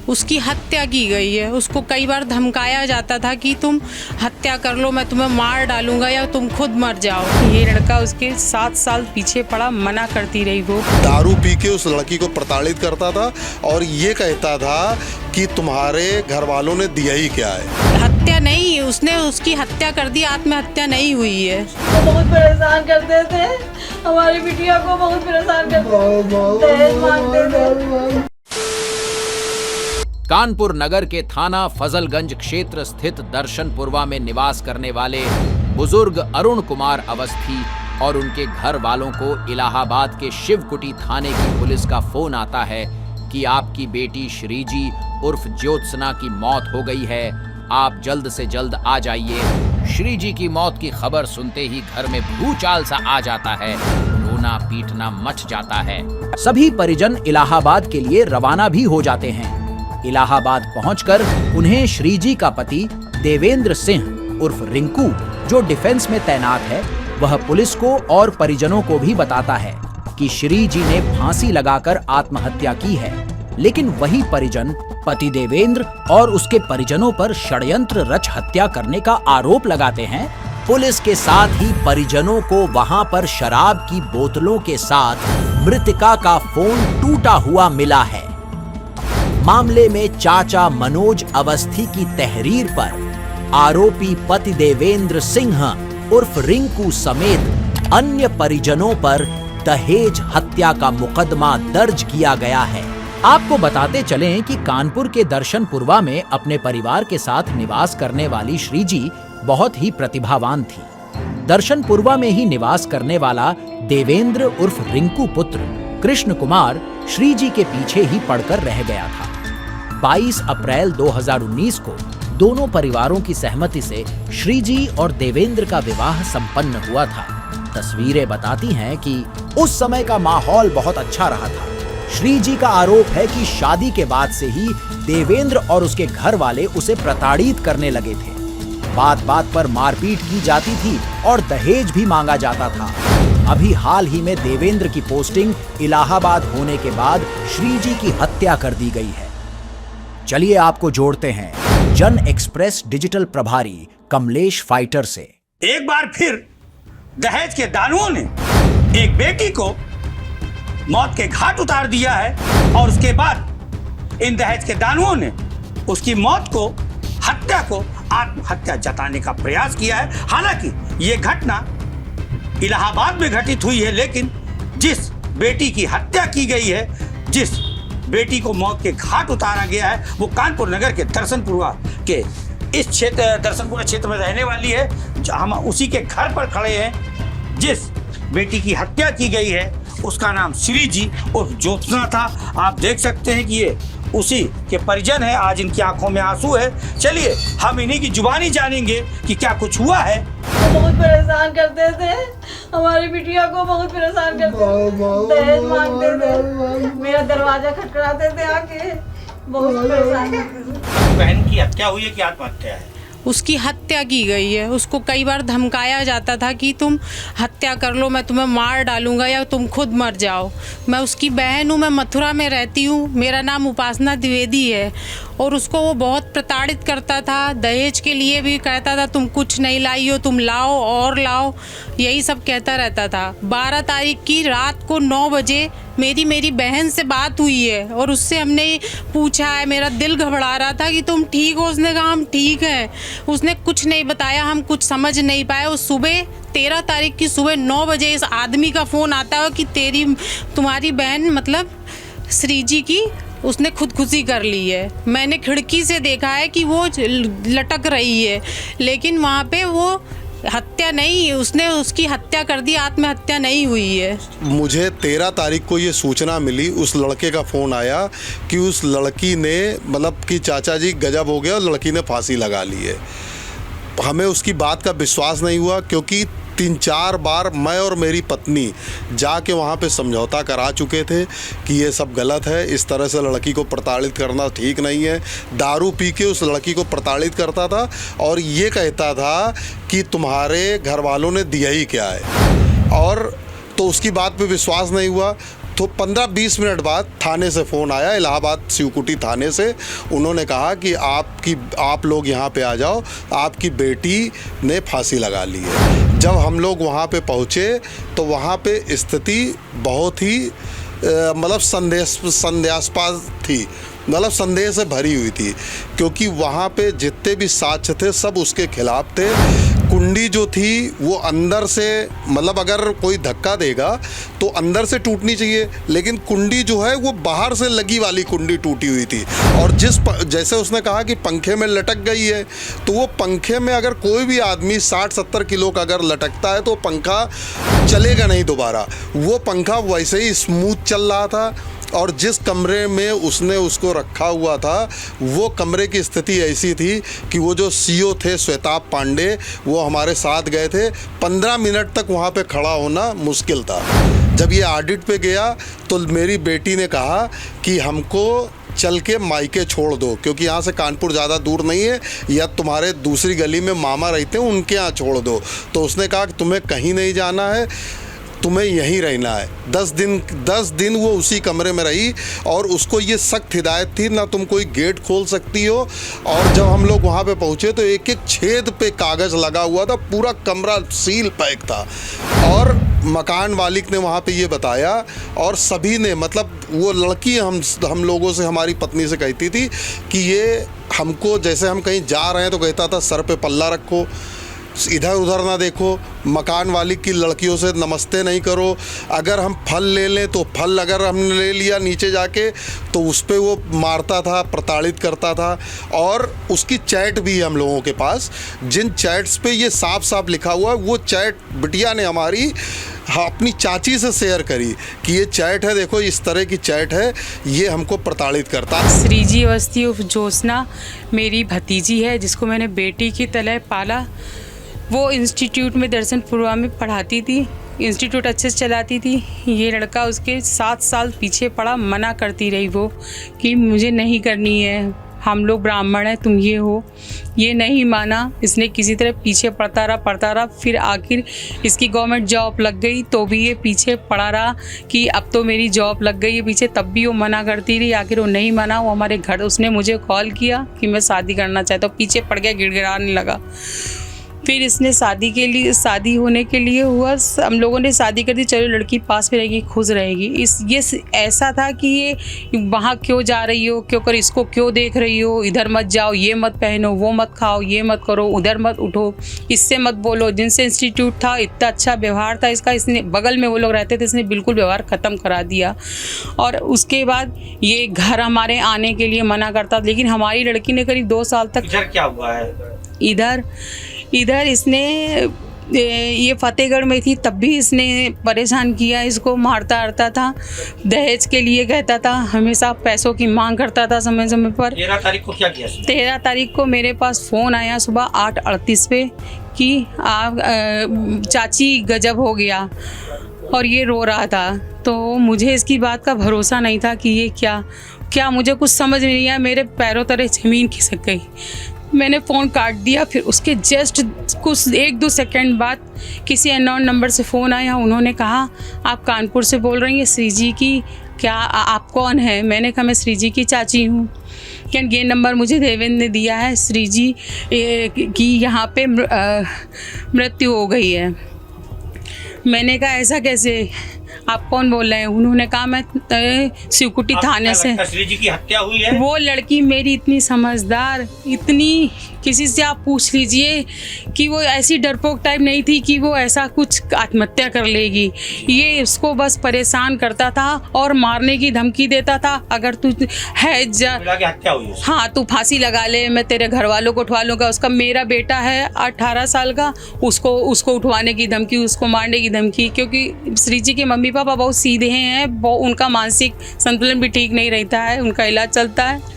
उसकी हत्या की गई है। उसको कई बार धमकाया जाता था कि तुम हत्या कर लो, मैं तुम्हें मार डालूंगा या तुम खुद मर जाओ। ये लड़का उसके 7 साल पीछे पड़ा, मना करती रही वो। दारू पी के उस लड़की को प्रताड़ित करता था और ये कहता था कि तुम्हारे घर वालों ने दिया ही क्या है। हत्या नहीं, उसने उसकी हत्या कर दी, आत्महत्या नहीं हुई है। वो बहुत परेशान करते थे, हमारी बिटिया को बहुत परेशान करते थे। कानपुर नगर के थाना फजलगंज क्षेत्र स्थित दर्शनपुरवा में निवास करने वाले बुजुर्ग अरुण कुमार अवस्थी और उनके घर वालों को इलाहाबाद के शिवकुटी थाने की पुलिस का फोन आता है कि आपकी बेटी श्रीजी उर्फ ज्योत्सना की मौत हो गई है, आप जल्द से जल्द आ जाइए। श्रीजी की मौत की खबर सुनते ही घर में भूचाल सा आ जाता है, रोना पीटना मच जाता है। सभी परिजन इलाहाबाद के लिए रवाना भी हो जाते हैं। इलाहाबाद पहुंचकर उन्हें श्रीजी का पति देवेंद्र सिंह उर्फ रिंकू, जो डिफेंस में तैनात है, वह पुलिस को और परिजनों को भी बताता है कि श्रीजी ने फांसी लगाकर आत्महत्या की है। लेकिन वही परिजन पति देवेंद्र और उसके परिजनों पर षड्यंत्र रच हत्या करने का आरोप लगाते हैं। पुलिस के साथ ही परिजनों को वहां पर शराब की बोतलों के साथ मृतका का फोन टूटा हुआ मिला है। मामले में चाचा मनोज अवस्थी की तहरीर पर आरोपी पति देवेंद्र सिंह उर्फ रिंकू समेत अन्य परिजनों पर दहेज हत्या का मुकदमा दर्ज किया गया है। आपको बताते चलें कि कानपुर के दर्शनपुरवा में अपने परिवार के साथ निवास करने वाली श्रीजी बहुत ही प्रतिभावान थी। दर्शनपुरवा में ही निवास करने वाला देवेंद्र उर्फ रिंकू पुत्र कृष्ण कुमार श्रीजी के पीछे ही पड़कर रह गया था। 22 अप्रैल 2019 को दोनों परिवारों की सहमति से श्रीजी और देवेंद्र का विवाह संपन्न हुआ था। तस्वीरें बताती हैं कि उस समय का माहौल बहुत अच्छा रहा था। श्रीजी का आरोप है कि शादी के बाद से ही देवेंद्र और उसके घर वाले उसे प्रताड़ित करने लगे थे। बात बात पर मारपीट की जाती थी और दहेज भी मांगा जाता था। अभी हाल ही में देवेंद्र की पोस्टिंग इलाहाबाद होने के बाद श्रीजी की हत्या कर दी गई है। चलिए आपको जोड़ते हैं जन एक्सप्रेस डिजिटल प्रभारी कमलेश फाइटर से। एक बार फिर दहेज के दानुओं ने एक बेटी को मौत के घाट उतार दिया है और उसके बाद इन दहेज के दानुओं ने उसकी मौत को, हत्या को आत्महत्या जताने का प्रयास किया है। हालांकि ये घटना इलाहाबाद में घटित हुई है, लेकिन जिस बेटी की हत्या की गई है, जिस बेटी को मौत के घाट उतारा गया है, वो कानपुर नगर के दर्शनपुरवा के इस क्षेत्र दर्शनपुरा क्षेत्र में रहने वाली है। हम उसी के घर पर खड़े हैं। जिस बेटी की हत्या की गई है उसका नाम श्रीजी उर्फ ज्योत्सना था। आप देख सकते हैं कि ये उसी के परिजन है। आज इनकी आंखों में आंसू है। चलिए हम इन्हीं की जुबानी जानेंगे कि क्या कुछ हुआ है। वो बहुत परेशान करते थे, हमारी बिटिया को बहुत परेशान करते थे, दहेज मांगते थे, मेरा दरवाजा खटखटाते थे आके, बहुत परेशान करते थे। बहन की हत्या हुई है कि आत्महत्या है? उसकी हत्या की गई है। उसको कई बार धमकाया जाता था कि तुम हत्या कर लो, मैं तुम्हें मार डालूंगा या तुम खुद मर जाओ। मैं उसकी बहन हूँ, मैं मथुरा में रहती हूँ, मेरा नाम उपासना द्विवेदी है। और उसको वो बहुत प्रताड़ित करता था। दहेज के लिए भी कहता था तुम कुछ नहीं लाई हो, तुम लाओ और लाओ, यही सब कहता रहता था। 12 तारीख की रात को 9 बजे मेरी बहन से बात हुई है और उससे हमने पूछा है, मेरा दिल घबरा रहा था कि तुम ठीक हो। उसने कहा हम ठीक हैं। उसने कुछ नहीं बताया, हम कुछ समझ नहीं पाए। उस सुबह 13 तारीख की सुबह 9 बजे इस आदमी का फ़ोन आता है कि तुम्हारी बहन मतलब श्रीजी की उसने खुदकुशी कर ली है। मैंने खिड़की से देखा है कि वो लटक रही है, लेकिन वहाँ पे वो हत्या नहीं, उसने उसकी हत्या कर दी, आत्महत्या नहीं हुई है। मुझे 13 तारीख को ये सूचना मिली, उस लड़के का फ़ोन आया कि उस लड़की ने मतलब कि चाचा जी गजब हो गया और लड़की ने फांसी लगा ली है। हमें उसकी बात का विश्वास नहीं हुआ क्योंकि 3-4 बार मैं और मेरी पत्नी जाके वहाँ पे समझौता करा चुके थे कि ये सब गलत है, इस तरह से लड़की को प्रताड़ित करना ठीक नहीं है। दारू पी के उस लड़की को प्रताड़ित करता था और ये कहता था कि तुम्हारे घर वालों ने दिया ही क्या है। और तो उसकी बात पे विश्वास नहीं हुआ। तो 15-20 मिनट बाद थाने से फ़ोन आया, इलाहाबाद शिवकुटी थाने से। उन्होंने कहा कि आप लोग यहाँ पे आ जाओ, आपकी बेटी ने फांसी लगा ली है। जब हम लोग वहाँ पे पहुँचे तो वहाँ पे स्थिति बहुत ही मतलब संदेहास्पद थी, मतलब संदेह से भरी हुई थी, क्योंकि वहाँ पे जितने भी साक्ष्य थे सब उसके खिलाफ थे। कुंडी जो थी वो अंदर से, मतलब अगर कोई धक्का देगा तो अंदर से टूटनी चाहिए, लेकिन कुंडी जो है वो बाहर से लगी वाली कुंडी टूटी हुई थी। और जैसे उसने कहा कि पंखे में लटक गई है, तो वो पंखे में अगर कोई भी आदमी 60-70 किलो का अगर लटकता है तो पंखा चलेगा नहीं दोबारा। वो पंखा वैसे ही स्मूथ चल रहा था। और जिस कमरे में उसने उसको रखा हुआ था वो कमरे की स्थिति ऐसी थी कि वो जो सीओ थे श्वेताब पांडे, वो हमारे साथ गए थे। 15 मिनट तक वहाँ पे खड़ा होना मुश्किल था। जब ये ऑडिट पे गया तो मेरी बेटी ने कहा कि हमको चल के मायके छोड़ दो, क्योंकि यहाँ से कानपुर ज़्यादा दूर नहीं है, या तुम्हारे दूसरी गली में मामा रहते हैं उनके यहाँ छोड़ दो। तो उसने कहा कि तुम्हें कहीं नहीं जाना है, तुम्हें यहीं रहना है। 10 दिन वो उसी कमरे में रही और उसको ये सख्त हिदायत थी ना तुम कोई गेट खोल सकती हो। और जब हम लोग वहाँ पे पहुँचे तो एक एक छेद पे कागज़ लगा हुआ था, पूरा कमरा सील पैक था। और मकान मालिक ने वहाँ पे ये बताया, और सभी ने, मतलब वो लड़की हम लोगों से, हमारी पत्नी से कहती थी कि ये हमको, जैसे हम कहीं जा रहे हैं तो कहता था सर पे पल्ला रखो, इधर उधर ना देखो, मकान मालिक की लड़कियों से नमस्ते नहीं करो, अगर हम फल ले लें तो फल अगर हमने ले लिया नीचे जाके तो उस पर वो मारता था, प्रताड़ित करता था। और उसकी चैट भी है हम लोगों के पास, जिन चैट्स पे ये साफ साफ लिखा हुआ है। वो चैट बिटिया ने हमारी अपनी चाची से शेयर करी कि ये चैट है, देखो इस तरह की चैट है, ये हमको प्रताड़ित करता है। श्रीजी अवस्थी उर्फ ज्योत्सना मेरी भतीजी है, जिसको मैंने बेटी की तरह पाला। वो इंस्टीट्यूट में दर्शनपुरवा में पढ़ाती थी, इंस्टीट्यूट अच्छे से चलाती थी। ये लड़का उसके 7 साल पीछे पड़ा, मना करती रही वो कि मुझे नहीं करनी है, हम लोग ब्राह्मण हैं, तुम ये हो। ये नहीं माना, इसने किसी तरह पीछे पड़ता रहा। फिर आखिर इसकी गवर्नमेंट जॉब लग गई तो भी ये पीछे पड़ा रहा कि अब तो मेरी जॉब लग गई है पीछे, तब भी वो मना करती रही। आखिर वो नहीं माना, वो हमारे घर, उसने मुझे कॉल किया कि मैं शादी करना चाहता हूँ, पीछे पड़ गया, गिड़गिड़ाने लगा। फिर इसने शादी होने के लिए हुआ, हम लोगों ने शादी कर दी, चलो लड़की पास में रहेगी, खुश रहेगी। ये ऐसा था कि ये वहाँ क्यों जा रही हो, क्यों कर, इसको क्यों देख रही हो, इधर मत जाओ, ये मत पहनो, वो मत खाओ, ये मत करो, उधर मत उठो, इससे मत बोलो। जिनसे इंस्टीट्यूट था, इतना अच्छा व्यवहार था इसका, इसने बगल में वो लोग रहते थे, इसने बिल्कुल व्यवहार ख़त्म करा दिया। और उसके बाद ये घर हमारे आने के लिए मना करता, लेकिन हमारी लड़की ने करीब 2 साल तक। इधर क्या हुआ है? इधर इसने, ये फतेहगढ़ में थी तब भी इसने परेशान किया, इसको मारता था, दहेज के लिए कहता था, हमेशा पैसों की मांग करता था समय समय पर। 13 तारीख को क्या किया? 13 तारीख को मेरे पास फ़ोन आया सुबह 8:38 पे कि आप चाची गजब हो गया, और ये रो रहा था। तो मुझे इसकी बात का भरोसा नहीं था कि ये क्या मुझे कुछ समझ में नहीं आया, मेरे पैरों तले ज़मीन खिसक गई। मैंने फ़ोन काट दिया। फिर उसके जस्ट कुछ 1-2 सेकंड बाद किसी अननोन नंबर से फ़ोन आया, उन्होंने कहा आप कानपुर से बोल रही हैं, श्रीजी की, क्या आप कौन है? मैंने कहा मैं श्रीजी की चाची हूँ। क्या ये नंबर मुझे देवेंद्र ने दिया है, श्रीजी की यहाँ पे मृत्यु हो गई है। मैंने कहा ऐसा कैसे, आप कौन बोल रहे हैं? उन्होंने कहा मैं शिवकुटी थाने से। श्रीजी की हत्या हुई है? वो लड़की मेरी इतनी समझदार, इतनी, किसी से आप पूछ लीजिए कि वो ऐसी डरपोक टाइप नहीं थी कि वो ऐसा कुछ आत्महत्या कर लेगी। ये उसको बस परेशान करता था और मारने की धमकी देता था, अगर तू है हत्या हुई। हाँ तू फांसी लगा ले, मैं तेरे घर वालों को उठवा लूँगा। उसका मेरा बेटा है 18 साल का, उसको उठवाने की धमकी, उसको मारने की धमकी। क्योंकि श्रीजी के मम्मी पापा बहुत सीधे हैं, उनका मानसिक संतुलन भी ठीक नहीं रहता है, उनका इलाज चलता है।